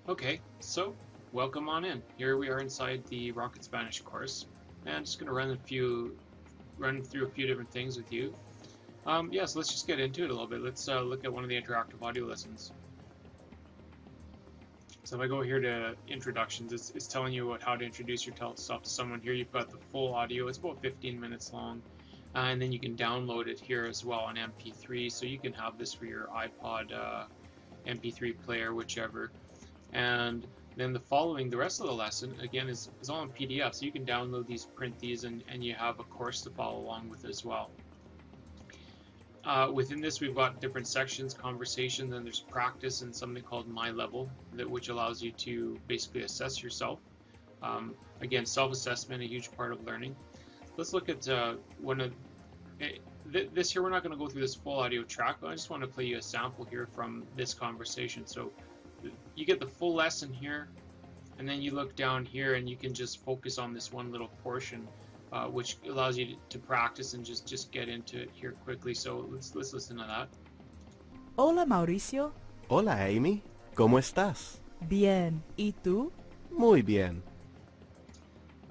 Okay, so welcome on in. Here we are inside the Rocket Spanish course, and I'm just going to run through a few different things with you. So let's just get into it a little bit. Let's look at one of the interactive audio lessons. So if I go here to introductions, it's telling you about how to introduce yourself to someone. Here you've got the full audio. It's about 15 minutes long, and then you can download it here as well on MP3. So you can have this for your iPod, MP3 player, whichever. And then the rest of the lesson, again, is all in PDF. So you can download these, print these, and you have a course to follow along with as well. Within this, we've got different sections, conversation, then there's practice and something called My Level, which allows you to basically assess yourself. Again, self-assessment, a huge part of learning. Let's look at this here. We're not going to go through this full audio track, but I just want to play you a sample here from this conversation. So you get the full lesson here, and then you look down here and you can just focus on this one little portion, which allows you to practice and just get into it here quickly. So let's listen to that. Hola Mauricio. Hola Amy, ¿cómo estás? Bien. ¿Y tú? Muy bien.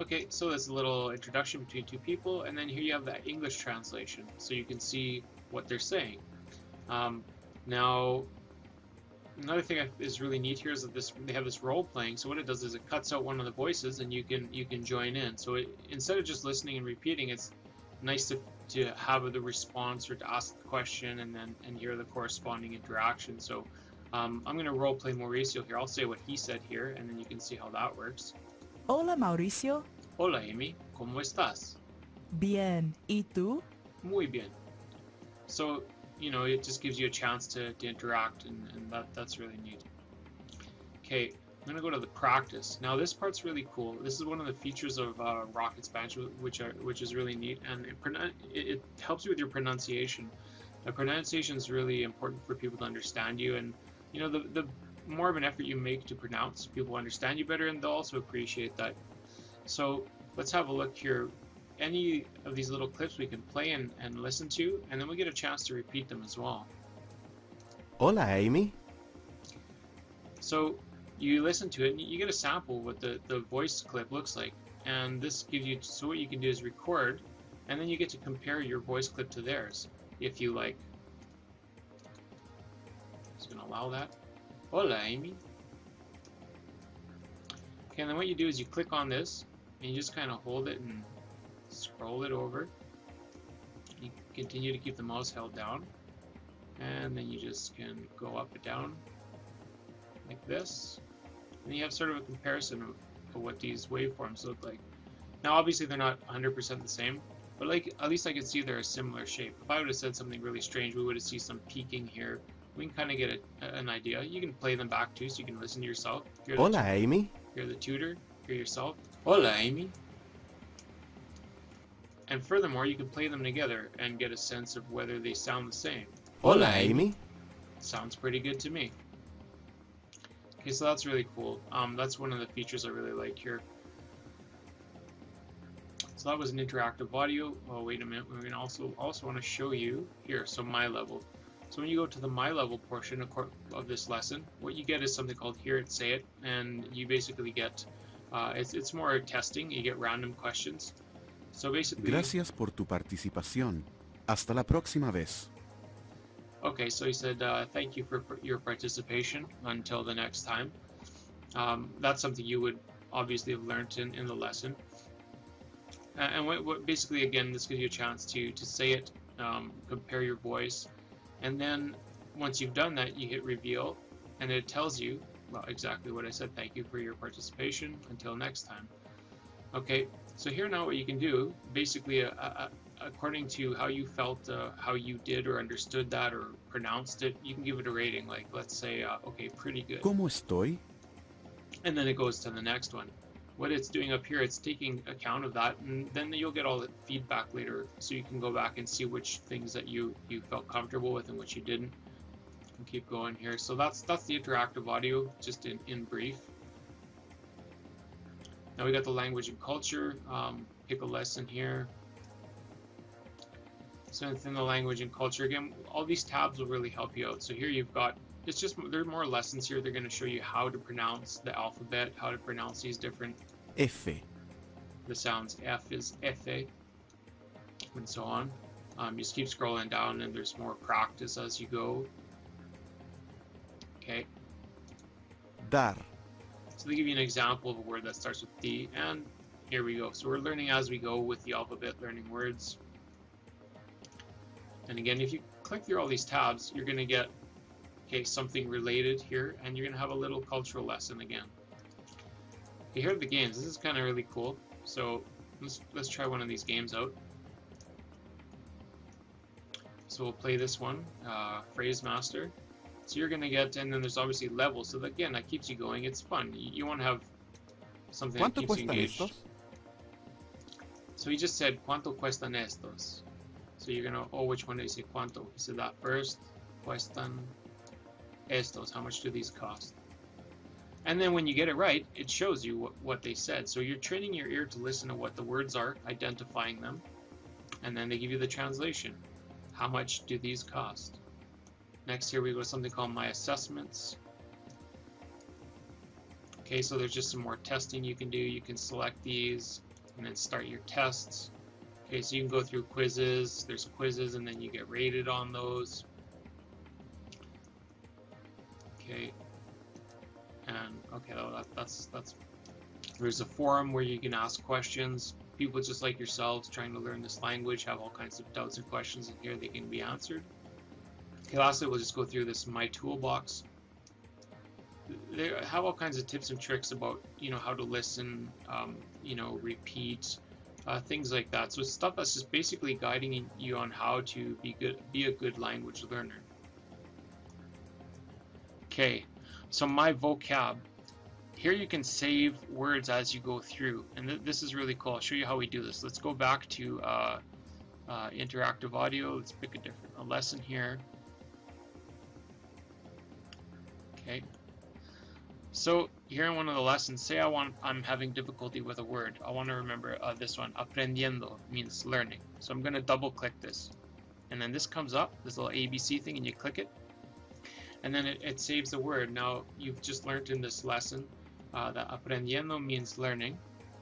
Okay, so that's a little introduction between two people, and then here you have that English translation, so you can see what they're saying. Now, another thing is really neat here is that they have this role playing. So what it does is it cuts out one of the voices, and you can join in. So instead of just listening and repeating, it's nice to have the response or to ask the question and hear the corresponding interaction. So I'm going to role play Mauricio here. I'll say what he said here, and then you can see how that works. Hola Mauricio. Hola Amy, ¿cómo estás? Bien. ¿Y tú? Muy bien. So, it just gives you a chance to interact, and that's really neat. Okay, I'm going to go to the practice. Now this part's really cool. This is one of the features of Rocket Spanish, which is really neat, and it helps you with your pronunciation. Pronunciation is really important for people to understand you, and the more of an effort you make to pronounce, people understand you better, and they'll also appreciate that. So let's have a look here. Any of these little clips we can play and listen to, and then we get a chance to repeat them as well. Hola Amy. So you listen to it and you get a sample of what the voice clip looks like, and this gives you, so what you can do is record, and then you get to compare your voice clip to theirs if you like. Just gonna allow that. Hola Amy. Okay, and then what you do is you click on this and you just kind of hold it and scroll it over. You continue to keep the mouse held down, and then you just can go up and down like this, and you have sort of a comparison of what these waveforms look like. Now obviously they're not 100% the same, but at least I can see they're a similar shape. If I would have said something really strange, we would have seen some peaking here. We can kind of get an idea. You can play them back too, so you can listen to yourself. Hola Amy. Hear the tutor, hear yourself. Hola Amy. And furthermore, you can play them together and get a sense of whether they sound the same. Hola Amy. Sounds pretty good to me. Okay, so that's really cool. That's one of the features I really like here. So that was an interactive audio. Oh, wait a minute. We're going to also want to show you here. So My Level. So when you go to the My Level portion of this lesson, what you get is something called Hear It, Say It, and you basically get, it's more testing. You get random questions. So basically, Gracias por tu participación. Hasta la próxima vez. Okay, so he said, thank you for your participation. Until the next time. That's something you would obviously have learned in the lesson. And what basically, again, this gives you a chance to say it, compare your voice, and then once you've done that, you hit reveal, and it tells you, well, exactly what I said. Thank you for your participation. Until next time. Okay, so here now what you can do, basically, according to how you felt, how you did or understood that or pronounced it, you can give it a rating. Like, let's say, okay, pretty good. ¿Cómo estoy? And then it goes to the next one. What it's doing up here, it's taking account of that, and then you'll get all the feedback later, so you can go back and see which things that you felt comfortable with and which you didn't. And keep going here. So that's the interactive audio, just in brief. Now we got the language and culture. Pick a lesson here. So within the language and culture, again, all these tabs will really help you out. So here you've got it's just, there are more lessons here. They're going to show you how to pronounce the alphabet, how to pronounce these different, F, the sounds. F is F, and so on. You just keep scrolling down and there's more practice as you go. Okay. dar, So they give you an example of a word that starts with D, and here we go. So we're learning as we go with the alphabet, learning words. And again, if you click through all these tabs, you're going to get, okay, something related here, and you're going to have a little cultural lesson again. Okay, here are the games. This is kind of really cool. So let's try one of these games out. So we'll play this one, Phrase Master. So you're going to get, and then there's obviously levels. So again, that keeps you going. It's fun. You want to have something that ¿Cuánto keeps you cuestan engaged. estos? So he just said, ¿Cuánto cuestan estos? So you're going to, oh, which one did he say cuánto? He said that first. Cuestan estos. How much do these cost? And then when you get it right, it shows you what they said. So you're training your ear to listen to what the words are, identifying them. And then they give you the translation. How much do these cost? Next, here we go to something called My Assessments. Okay, so there's just some more testing you can do. You can select these and then start your tests. Okay, so you can go through quizzes. There's quizzes and then you get rated on those. Okay, and okay, that's there's a forum where you can ask questions. People just like yourselves trying to learn this language have all kinds of doubts and questions, and here they can be answered. Okay, lastly, we'll just go through this My Toolbox. They have all kinds of tips and tricks about, you know, how to listen, you know, repeat, things like that. So stuff that's just basically guiding you on how to be a good language learner. Okay, so My Vocab. Here you can save words as you go through, and this is really cool. I'll show you how we do this. Let's go back to interactive audio. Let's pick a lesson here. Okay. So here in one of the lessons, say I'm having difficulty with a word. I want to remember this one. Aprendiendo means learning. So I'm going to double click this, and then this comes up, this little ABC thing, and you click it, and then it saves the word. Now you've just learned in this lesson that aprendiendo means learning.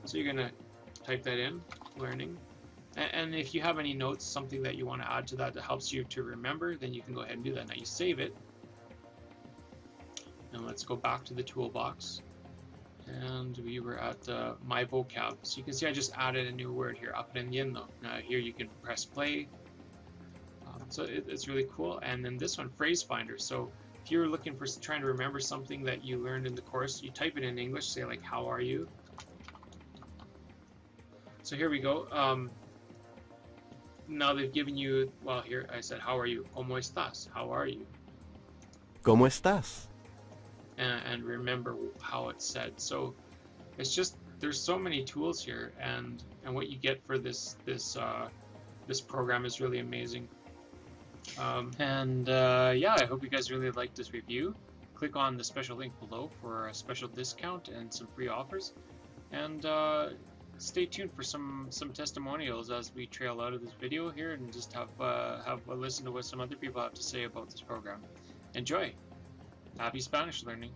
So you're going to type that in, learning. And if you have any notes, something that you want to add to that helps you to remember, then you can go ahead and do that. Now you save it. And let's go back to the toolbox. And we were at My Vocab. So you can see I just added a new word here, aprendiendo. Now here you can press play. So it's really cool. And then this one, Phrase Finder. So if you're looking for trying to remember something that you learned in the course, you type it in English, say like, how are you? So here we go. Now they've given you, well, here I said, how are you? ¿Cómo estás? How are you? ¿Cómo estás? And remember how it's said. So it's just, there's so many tools here, and what you get for this program is really amazing. Yeah, I hope you guys really liked this review. Click on the special link below for a special discount and some free offers, and stay tuned for some testimonials as we trail out of this video here, and just have a listen to what some other people have to say about this program. Enjoy. Happy Spanish learning.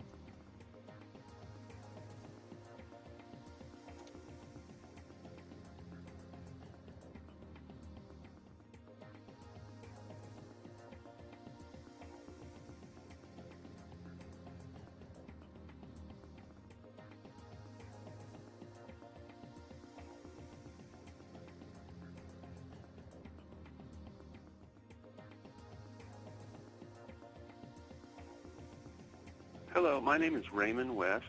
Hello, my name is Raymond West.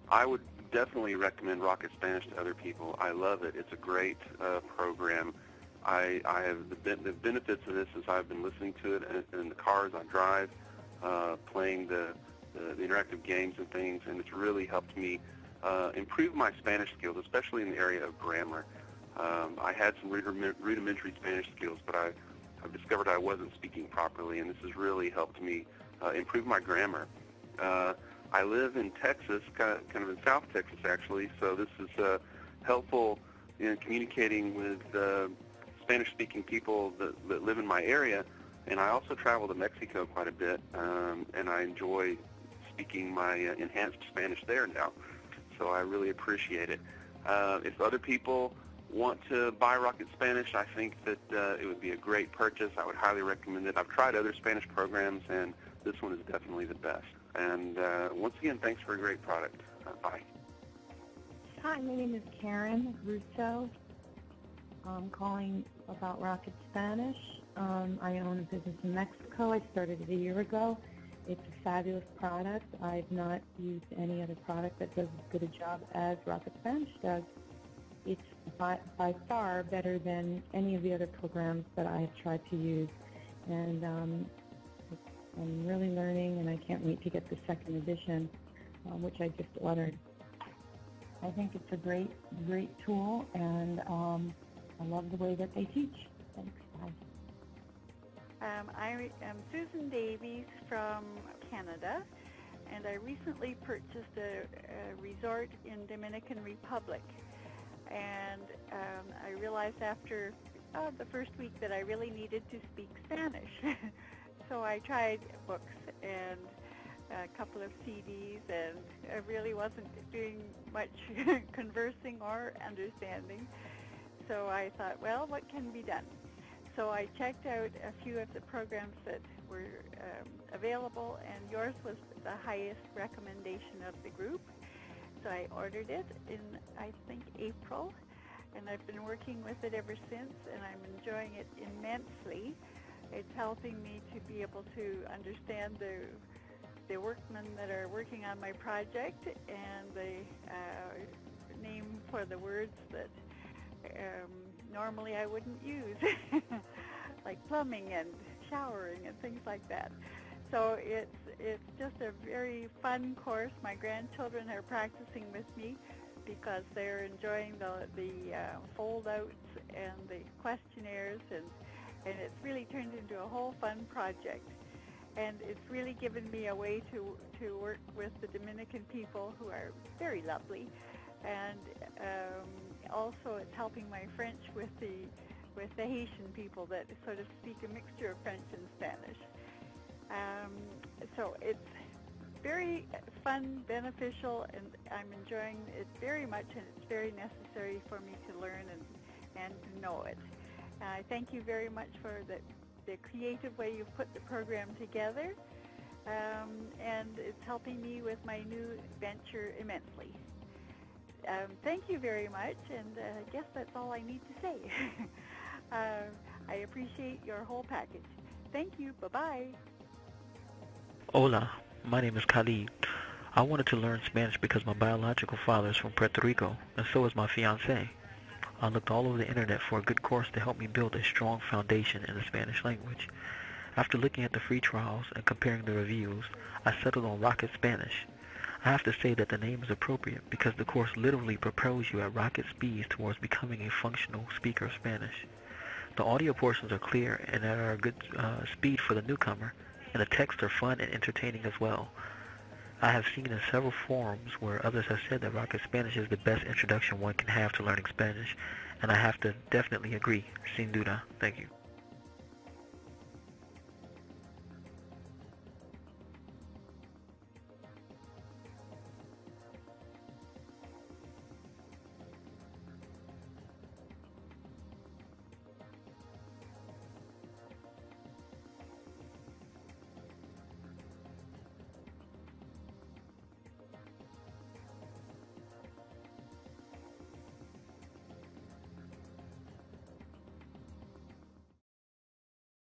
I would definitely recommend Rocket Spanish to other people. I love it. It's a great program. I have the benefits of this is I've been listening to it in the cars I drive, playing the interactive games and things, and it's really helped me improve my Spanish skills, especially in the area of grammar. I had some rudimentary Spanish skills, but I've discovered I wasn't speaking properly, and this has really helped me improve my grammar. I live in Texas, kind of in South Texas actually, so this is helpful in communicating with Spanish-speaking people that live in my area. And I also travel to Mexico quite a bit, and I enjoy speaking my enhanced Spanish there now. So I really appreciate it. If other people want to buy Rocket Spanish, I think that it would be a great purchase. I would highly recommend it. I've tried other Spanish programs, and this one is definitely the best. And once again, thanks for a great product. Bye. Hi, my name is Karen Russo. I'm calling about Rocket Spanish. I own a business in Mexico. I started it a year ago. It's a fabulous product. I've not used any other product that does as good a job as Rocket Spanish does. It's by far better than any of the other programs that I have tried to use. And I'm really learning, and I can't wait to get the second edition, which I just ordered. I think it's a great tool, and I love the way that they teach. Thanks. Bye. I am Susan Davies from Canada, and I recently purchased a resort in Dominican Republic. And I realized after the first week that I really needed to speak Spanish. So I tried books and a couple of CDs, and I really wasn't doing much conversing or understanding. So I thought, well, what can be done? So I checked out a few of the programs that were available, and yours was the highest recommendation of the group. So I ordered it in, I think, April, and I've been working with it ever since, and I'm enjoying it immensely. It's helping me to be able to understand the workmen that are working on my project, and the name for the words that normally I wouldn't use, like plumbing and showering and things like that. So it's just a very fun course. My grandchildren are practicing with me because they're enjoying the fold-outs and the questionnaires, and it's really turned into a whole fun project. And it's really given me a way to work with the Dominican people, who are very lovely, and also it's helping my French with the Haitian people that sort of speak a mixture of French and Spanish. So it's very fun, beneficial, and I'm enjoying it very much, and it's very necessary for me to learn and to know it. I thank you very much for the creative way you've put the program together, and it's helping me with my new venture immensely. Thank you very much, and I guess that's all I need to say. I appreciate your whole package. Thank you. Bye-bye. Hola, my name is Khalid. I wanted to learn Spanish because my biological father is from Puerto Rico, and so is my fiancé. I looked all over the internet for a good course to help me build a strong foundation in the Spanish language. After looking at the free trials and comparing the reviews, I settled on Rocket Spanish. I have to say that the name is appropriate because the course literally propels you at rocket speeds towards becoming a functional speaker of Spanish. The audio portions are clear and at a good speed for the newcomer, and the texts are fun and entertaining as well. I have seen in several forums where others have said that Rocket Spanish is the best introduction one can have to learning Spanish, and I have to definitely agree. Sin duda. Thank you.